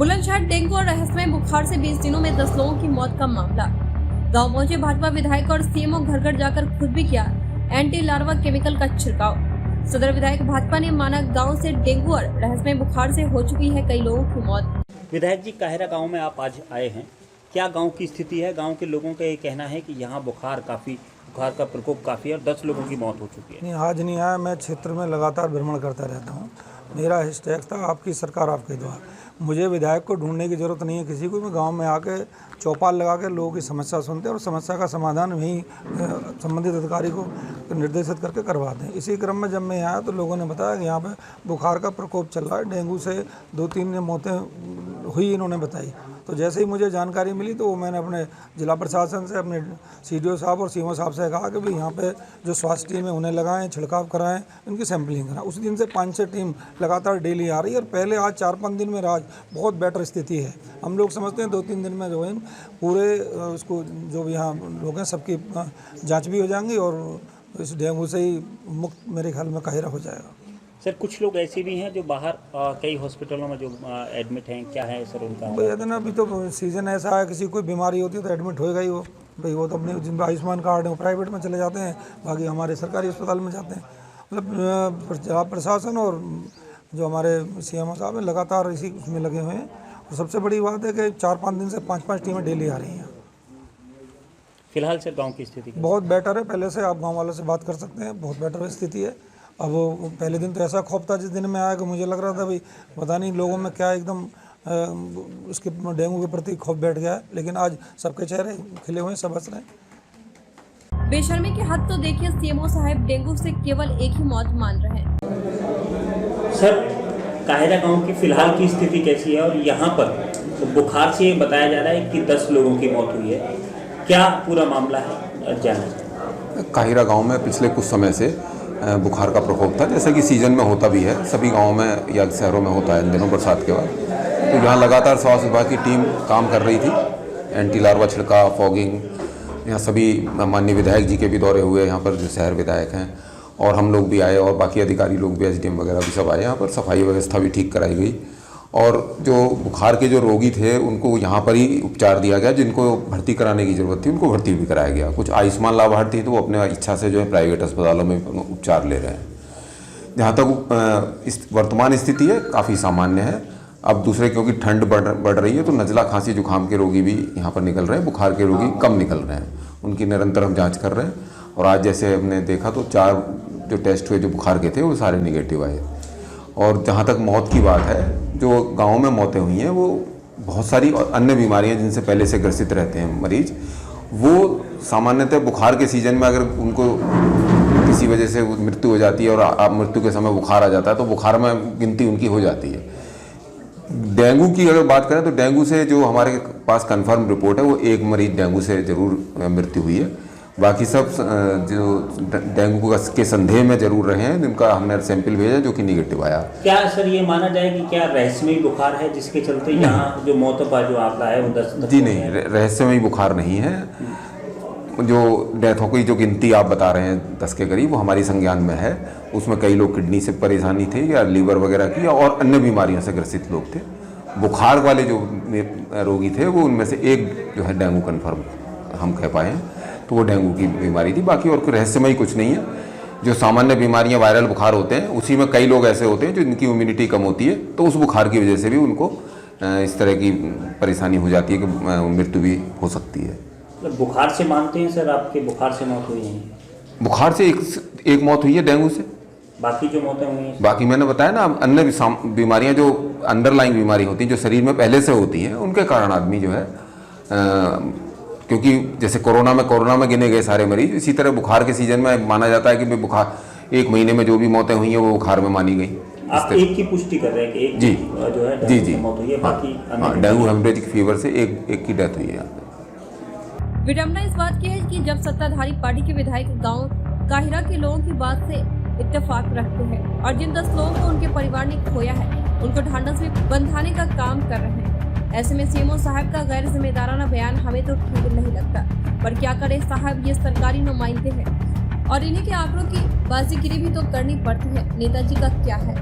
Bulandshahr dengue और रहस्यमय बुखार से 20 दिनों में 10 लोगों की मौत का मामला। गांव पहुंचे भाजपा विधायक और सीएमओ घर घर जाकर खुद भी किया एंटी लार्वा केमिकल का छिड़काव। सदर विधायक भाजपा ने माना गांव से डेंगू और रहस्यमय बुखार से हो चुकी है कई लोगों की मौत। विधायक जी, काहिरा गांव में आप आज आए हैं, क्या गांव की स्थिति है? गांव के लोगों का ये कहना है कि यहाँ बुखार का प्रकोप काफ़ी है और 10 लोगों की मौत हो चुकी है। नहीं, आज नहीं आया। मैं क्षेत्र में लगातार भ्रमण करता रहता हूँ। मेरा हैशटैग था आपकी सरकार आपके द्वार। मुझे विधायक को ढूंढने की ज़रूरत नहीं है किसी को। मैं गांव में आके चौपाल लगा के लोगों की समस्या सुनते हैं और समस्या का समाधान वहीं संबंधित अधिकारी को निर्देशित करके करवाते हैं। इसी क्रम में जब मैं आया तो लोगों ने बताया कि यहाँ पे बुखार का प्रकोप चल रहा है। डेंगू से 2-3 मौतें हुई इन्होंने बताई। तो जैसे ही मुझे जानकारी मिली तो मैंने अपने जिला प्रशासन से, अपने सीडीओ साहब और सीएमओ साहब से कहा कि भाई यहाँ पे जो स्वास्थ्य टीम है उन्हें लगाएं, छिड़काव कराएं, इनकी सैंपलिंग कराएं। उस दिन से 5-6 टीम लगातार डेली आ रही है और पहले आज 4-5 दिन में आज बहुत बेटर स्थिति है। हम लोग समझते हैं 2-3 दिन में जो है पूरे उसको जो भी यहाँ लोग हैं सबकी जाँच भी हो जाएंगी और इस डेंगू से ही मुक्त मेरे ख्याल में काहिरा हो जाएगा। सर, कुछ लोग ऐसे भी हैं जो बाहर कई हॉस्पिटलों में जो एडमिट हैं, क्या है सर उनका? भाई ना, अभी तो सीजन ऐसा है, किसी कोई बीमारी होती है तो एडमिट होएगा ही वो। भाई वो तो अपने जिनका आयुष्मान कार्ड है वो प्राइवेट में चले जाते हैं, बाकी हमारे सरकारी अस्पताल में जाते हैं। मतलब जिला प्रशासन और जो हमारे सीएमओ साहब हैं लगातार इसी उसमें लगे हुए हैं। और सबसे बड़ी बात है कि 4-5 दिन से 5-5 टीमें डेली आ रही हैं। फिलहाल सर गाँव की स्थिति बहुत बेटर है। पहले से आप गाँव वालों से बात कर सकते हैं, बहुत बेटर स्थिति है। अब पहले दिन तो ऐसा खौफ था जिस दिन में आया कि मुझे लग रहा था भाई पता नहीं लोगों में क्या एकदम उसके डेंगू के प्रति खौफ बैठ गया है, लेकिन आज सबके चेहरे खिले हुए हैं, सब हंस रहे हैं। बेशर्मी की हद तो देखिए, सीएमओ साहब डेंगू से केवल एक ही मौत मान रहे हैं। सर, काहिरा गांव की फिलहाल की स्थिति कैसी है? और यहाँ पर बुखार से बताया जा रहा है कि 10 लोगों की मौत हुई है, क्या पूरा मामला है जाना? काहिरा गांव में पिछले कुछ समय से बुखार का प्रकोप था, जैसे कि सीजन में होता भी है, सभी गाँवों में या शहरों में होता है इन दिनों बरसात के बाद। तो यहाँ लगातार स्वास्थ्य विभाग की टीम काम कर रही थी, एंटी लार्वा छिड़काव, फॉगिंग। यहाँ सभी माननीय विधायक जी के भी दौरे हुए, यहाँ पर जो शहर विधायक हैं और हम लोग भी आए और बाकी अधिकारी लोग भी, एसडीएम वगैरह भी सब आए। यहाँ पर सफाई व्यवस्था भी ठीक कराई गई और जो बुखार के जो रोगी थे उनको यहाँ पर ही उपचार दिया गया। जिनको भर्ती कराने की ज़रूरत थी उनको भर्ती भी कराया गया। कुछ आयुष्मान लाभार्थी हैं तो वो अपने इच्छा से जो है प्राइवेट अस्पतालों में उपचार ले रहे हैं। जहाँ तक इस वर्तमान स्थिति है काफ़ी सामान्य है। अब दूसरे क्योंकि ठंड बढ़ रही है तो नज़ला, खांसी, जुकाम के रोगी भी यहाँ पर निकल रहे हैं, बुखार के रोगी कम निकल रहे हैं। उनकी निरंतर हम जाँच कर रहे हैं और आज जैसे हमने देखा तो 4 जो टेस्ट हुए जो बुखार के थे वो सारे निगेटिव आए। और जहाँ तक मौत की बात है, जो गाँव में मौतें हुई हैं वो बहुत सारी अन्य बीमारियाँ जिनसे पहले से ग्रसित रहते हैं मरीज, वो सामान्यतः बुखार के सीजन में अगर उनको किसी वजह से मृत्यु हो जाती है और मृत्यु के समय बुखार आ जाता है तो बुखार में गिनती उनकी हो जाती है। डेंगू की अगर बात करें तो डेंगू से जो हमारे पास कंफर्म रिपोर्ट है वो 1 मरीज डेंगू से ज़रूर मृत्यु हुई है। बाकी सब जो डेंगू के संदेह में जरूर रहे हैं, जिनका हमने सैंपल भेजा जो कि निगेटिव आया। क्या सर ये माना जाए कि क्या रहस्यमयी बुखार है जिसके चलते यहाँ जो मौतों का जो आंकड़ा है वो 10? जी नहीं, रहस्यमयी बुखार नहीं है। जो डेथों की जो गिनती आप बता रहे हैं 10 के करीब, वो हमारी संज्ञान में है। उसमें कई लोग किडनी से परेशानी थे या लीवर वगैरह की और अन्य बीमारियों से ग्रसित लोग थे। बुखार वाले जो रोगी थे वो उनमें से एक जो है डेंगू कन्फर्म हम कह पाए हैं, तो वो डेंगू की बीमारी थी। बाकी और कोई रहस्यमयी कुछ नहीं है। जो सामान्य बीमारियां, वायरल बुखार होते हैं, उसी में कई लोग ऐसे होते हैं जो इनकी इम्यूनिटी कम होती है, तो उस बुखार की वजह से भी उनको इस तरह की परेशानी हो जाती है कि मृत्यु भी हो सकती है। बुखार से मानते हैं सर आपके बुखार से मौत हुई है? बुखार से एक मौत हुई है, डेंगू से। बाकी जो मौतें हुई हैं, बाकी मैंने बताया ना, अन्य बीमारियां जो अंडरलाइंग बीमारी होती हैं, जो शरीर में पहले से होती हैं, उनके कारण आदमी जो है क्योंकि जैसे कोरोना में गिने गए सारे मरीज, इसी तरह बुखार के सीजन में माना जाता है कि भाई बुखार 1 महीने में जो भी मौतें हुई हैं वो बुखार में मानी गई। आप एक की पुष्टि कर रहे हैं कि एक जी जो है जी मौत हुई है, बाकी डेंगू हेमरेजिक फीवर से एक की डेथ हुई है। विडम्बना इस बात की है कि जब सत्ताधारी पार्टी के विधायक गांव काहिरा के लोगों की बात से इत्तेफाक रखते हैं और जिन 10 लोगों को उनके परिवार ने खोया है उनको ढांढस में बंधाने का काम कर रहे हैं। ऐसे में सीएमओ साहब का गैर जिम्मेदाराना बयान हमें तो ठीक नहीं लगता, पर क्या करे साहब, ये सरकारी नुमाइंदे हैं और इन्हीं के आंकड़ों की बाजीगिरी भी तो करनी पड़ती है। नेताजी का क्या है?